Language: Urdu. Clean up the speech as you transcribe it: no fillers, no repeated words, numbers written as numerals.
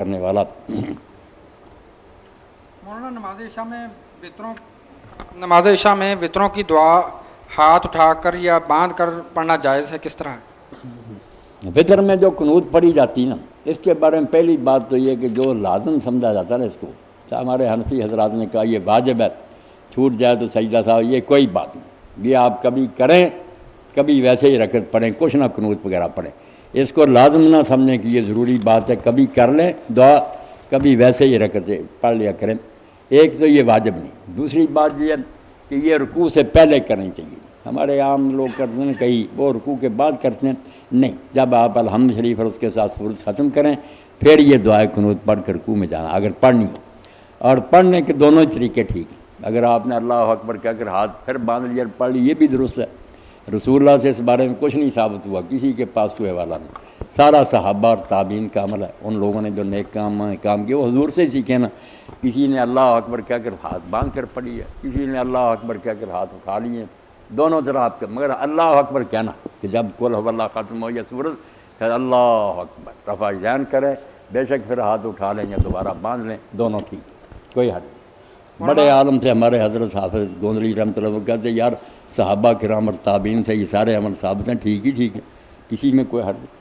کرنے والا۔ مولانا نماز عشاء میں وطروں کی دعا ہاتھ اٹھا کر یا باندھ کر پڑھنا جائز ہے، کس طرح ہے؟ وطر میں جو قنوت پڑھی جاتی نا، اس کے بارے میں پہلی بات تو یہ کہ جو لازم سمجھا جاتا ہے نا، اس کو ہمارے حنفی حضرات نے کہا یہ واجب ہے، چھوٹ جائے تو سجدہ صاحب، یہ کوئی بات نہیں، یہ آپ کبھی کریں، کبھی ویسے ہی رکعت پڑھیں، کچھ نہ قنوت وغیرہ پڑھیں، اس کو لازم نہ سمجھیں کہ یہ ضروری بات ہے، کبھی کر لیں دعا، کبھی ویسے ہی رکعت پڑھ لیا کریں۔ ایک تو یہ واجب نہیں، دوسری بات یہ ہے کہ یہ رکوع سے پہلے کرنی چاہیے۔ ہمارے عام لوگ کرتے ہیں کئی، وہ رکوع کے بعد کرتے ہیں، نہیں، جب آپ الحمد شریف اور اس کے ساتھ سورت ختم کریں پھر یہ دعائے قنوت پڑھ کر رکوع میں جانا اگر پڑھنی ہو، اور پڑھنے کے دونوں طریقے ٹھیک ہیں۔ اگر آپ نے اللہ اکبر کہہ کر ہاتھ پھر باندھ لیا اور پڑھ لی، یہ بھی درست ہے، رسول اللہ سے اس بارے میں کچھ نہیں ثابت ہوا، کسی کے پاس کوئی حوالہ نہیں، سارا صحابہ اور تابعین کا عمل ہے، ان لوگوں نے جو نیک کام کیے وہ حضور سے ہی سیکھے نا۔ کسی نے اللہ اکبر کہہ کر ہاتھ باندھ کر پڑھی ہے، کسی نے اللہ اکبر کہہ کر ہاتھ اٹھا لیے، دونوں طرح آپ کے، مگر اللہ اکبر کہنا کہ جب قل هو اللہ ختم ہو یا سورت پھر اللہ اکبر رفع ذہن کریں، بے شک پھر ہاتھ اٹھا لیں یا دوبارہ باندھ لیں، دونوں ٹھیک، کوئی حد نہیں۔ بڑے عالم تھے ہمارے حضرت حافظ گوندلی رحمۃ اللہ علیہ، کہتے یار صحابہ کرام اور تابعین سے یہ سارے عمل ثابت ہیں، ٹھیک ہی ٹھیک ہے، کسی میں کوئی حد نہیں۔